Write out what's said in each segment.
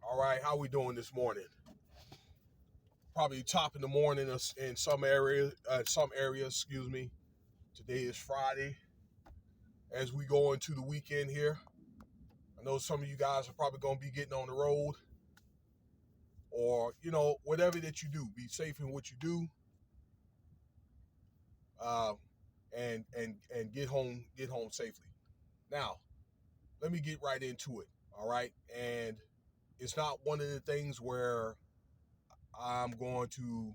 All right, how we doing this morning? Probably top in the morning in some areas. Excuse me. Today is Friday. As we go into the weekend here, I know some of you guys are probably going to be getting on the road, or whatever that you do. Be safe in what you do, uh, and get home safely. Now, let me get right into it. All right, and it's not one of the things where I'm going to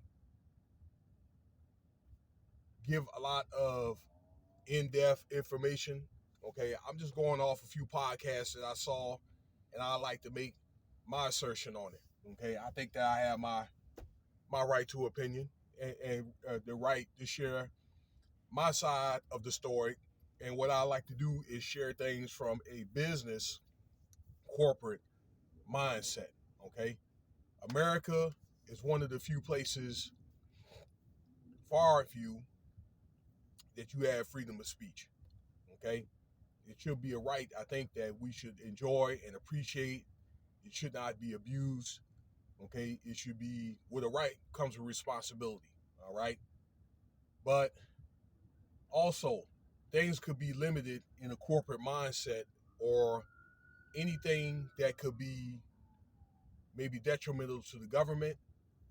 give a lot of in-depth information. Okay, I'm just going off a few podcasts that I saw, and I like to make my assertion on it. Okay, I think that I have my right to opinion and the right to share my side of the story. And what I like to do is share things from a business corporate mindset. Okay, America is one of the few places, far few, that you have freedom of speech. Okay, it should be a right, I think, that we should enjoy and appreciate. It should not be abused. Okay, it should be, with a right comes with responsibility. All right, but also things could be limited in a corporate mindset, or anything that could be maybe detrimental to the government.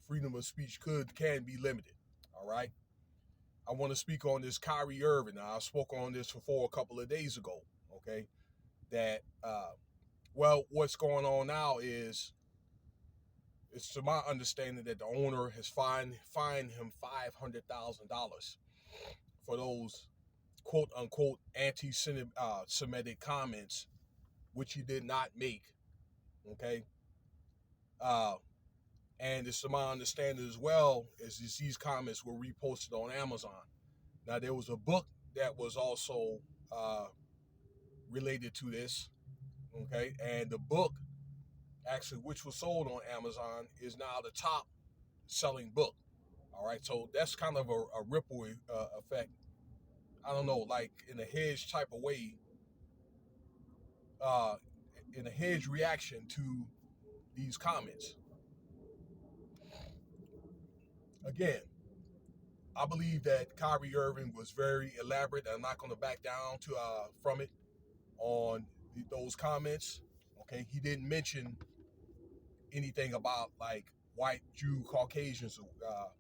Freedom of speech can be limited. All right, I want to speak on this Kyrie Irvin. Now, I spoke on this before a couple of days ago. Okay, that well, what's going on now is, it's to my understanding that the owner has fined him $500,000 for those quote unquote anti-Semitic comments, which he did not make. Okay, uh, and it's to my understanding as well as these comments were reposted on Amazon. Now, there was a book that was also uh, related to this. Okay, and the book, actually, which was sold on Amazon, is now the top selling book. All right, so that's kind of a ripple effect. I don't know, like in a hedge type of way, uh, in a hedge reaction to these comments. Again, I believe that Kyrie Irving was very elaborate. I'm not going to back down from it on those comments. Okay, he didn't mention anything about like white, Jew, Caucasians,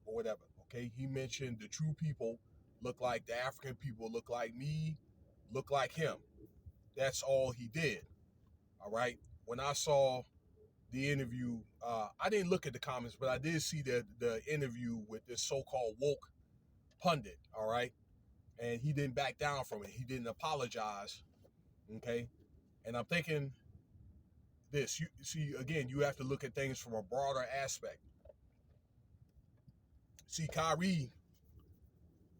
or whatever. Okay, he mentioned the true people look like the African people, look like me, look like him. That's all he did. All right. When I saw the interview, I didn't look at the comments, but I did see the interview with this so-called woke pundit. All right, and he didn't back down from it. He didn't apologize. Okay, and I'm thinking this. You see, again, you have to look at things from a broader aspect. See, Kyrie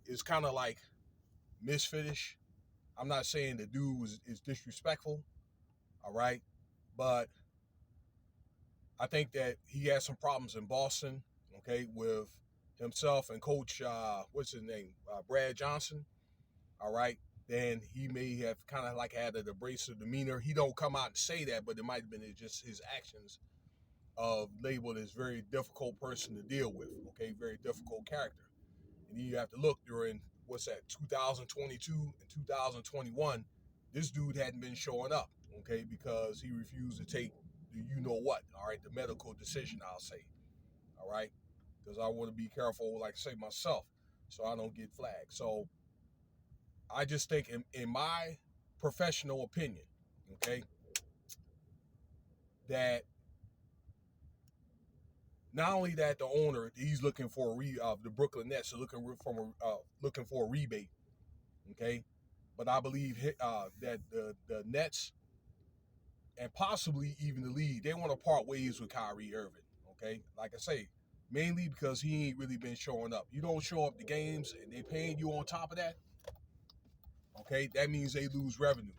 is kind of like misfitish. I'm not saying the dude is disrespectful. All right, but I think that he had some problems in Boston, okay, with himself and Coach, what's his name, Brad Johnson. All right, then he may have kind of like had an abrasive demeanor. He don't come out and say that, but it might have been just his actions of labeled as very difficult person to deal with. Okay, very difficult character. And then you have to look during, what's that, 2022 and 2021. This dude hadn't been showing up, okay, because he refused to take the what, all right, the medical decision, I'll say, all right, because I want to be careful, like I say, myself, so I don't get flagged. So I just think, in my professional opinion, okay, that not only that the owner, he's looking for the Brooklyn Nets are looking for a rebate, okay, but I believe that the Nets and possibly even the league, they want to part ways with Kyrie Irving, okay, like I say, mainly because he ain't really been showing up. You don't show up to games and they paying you on top of that, okay, that means they lose revenue,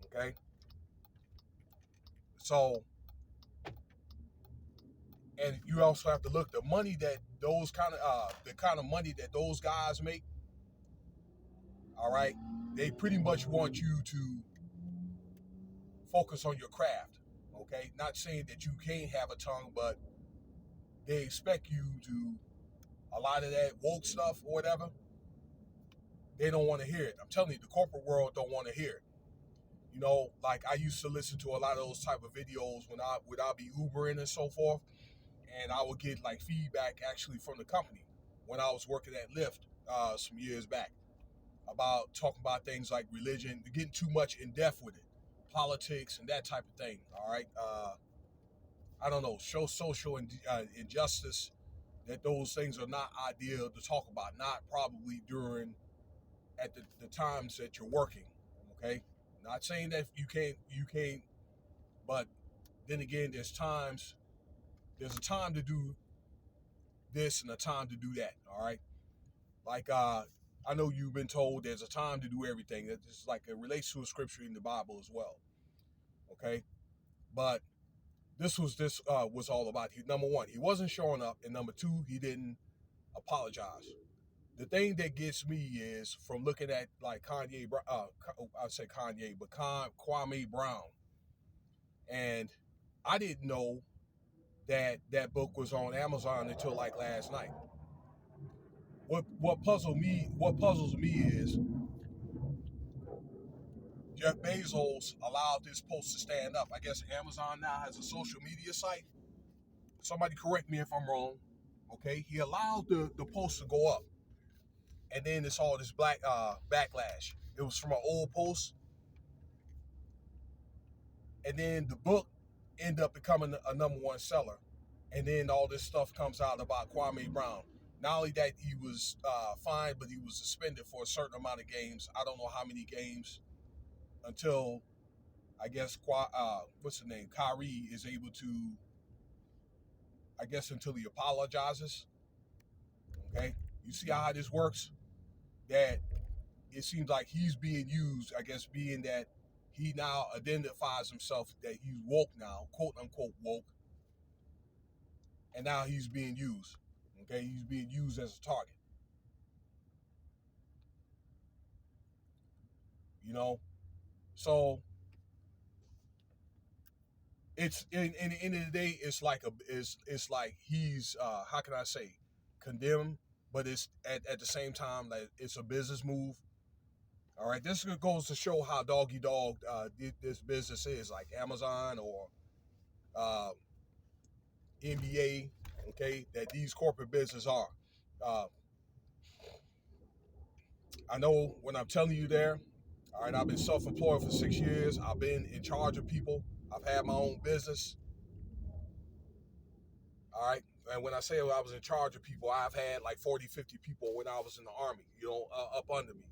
okay, so. And you also have to look the money that those the kind of money that those guys make. All right, they pretty much want you to focus on your craft. Okay, not saying that you can't have a tongue, but they expect you to, a lot of that woke stuff or whatever, they don't want to hear it. I'm telling you, the corporate world don't want to hear it. You know, like I used to listen to a lot of those type of videos when I'd be Ubering and so forth, and I would get like feedback actually from the company when I was working at Lyft some years back about talking about things like religion, getting too much in depth with it, politics and that type of thing. All right, I don't know, show social injustice, that those things are not ideal to talk about, not probably during at the times that you're working. Okay, not saying that you can't, but then again, there's a time to do this and a time to do that. All right, like I know you've been told there's a time to do everything. It's like it relates to a scripture in the Bible as well. Okay, but this was all about. Number one, he wasn't showing up, and number two, he didn't apologize. The thing that gets me is from looking at like I'd say Kanye, but Kwame Brown, and I didn't know that that book was on Amazon until like last night. What puzzles me is Jeff Bezos allowed this post to stand up. I guess Amazon now has a social media site. Somebody correct me if I'm wrong. Okay, he allowed the post to go up, and then it's all this black backlash. It was from an old post, and then the book ended up becoming a number one seller, and then all this stuff comes out about Kwame Brown. Not only that he was fined, but he was suspended for a certain amount of games. I don't know how many games until I guess what's the name? Kyrie is able to, I guess, until he apologizes. Okay, you see how this works? That it seems like he's being used. I guess being that he now identifies himself that he's woke now, quote unquote woke, and now he's being used. Okay, he's being used as a target. You know, so it's in the end of the day, it's like it's like he's how can I say condemned, but it's at the same time like it's a business move. All right, this goes to show how doggy dog this business is, like Amazon or uh, NBA. Okay, that these corporate businesses are. Uh, I know when I'm telling you there. All right, I've been self-employed for 6 years. I've been in charge of people. I've had my own business. All right. And when I say I was in charge of people, I've had like 40, 50 people when I was in the Army, up under me.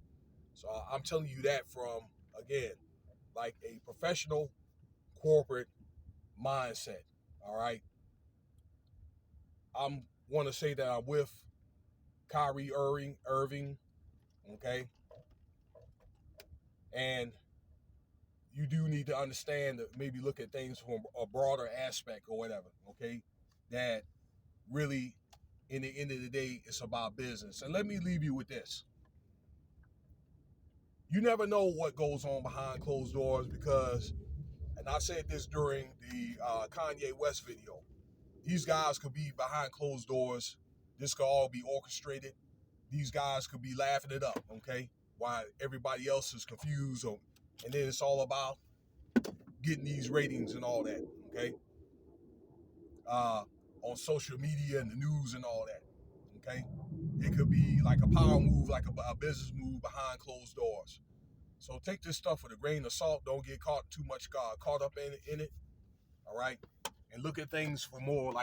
So I'm telling you that from, again, like a professional corporate mindset. All right. I'm want to say that I'm with Kyrie Irving. Okay. And you do need to understand that maybe look at things from a broader aspect or whatever. Okay. That really, in the end of the day, it's about business. And let me leave you with this. You never know what goes on behind closed doors because, and I said this during the Kanye West video, these guys could be behind closed doors. This could all be orchestrated. These guys could be laughing it up, okay? While everybody else is confused. And then it's all about getting these ratings and all that, okay? On social media and the news and all that, okay? It could be like a power move, like a business move behind closed doors. So take this stuff with a grain of salt. Don't get too much caught up in it. All right, and look at things from a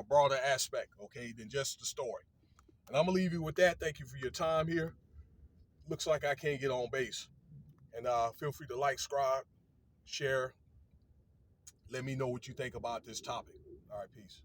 broader aspect, okay, than just the story. And I'm gonna leave you with that. Thank you for your time here. Looks like I can't get on base. And feel free to like, subscribe, share. Let me know what you think about this topic. All right, peace.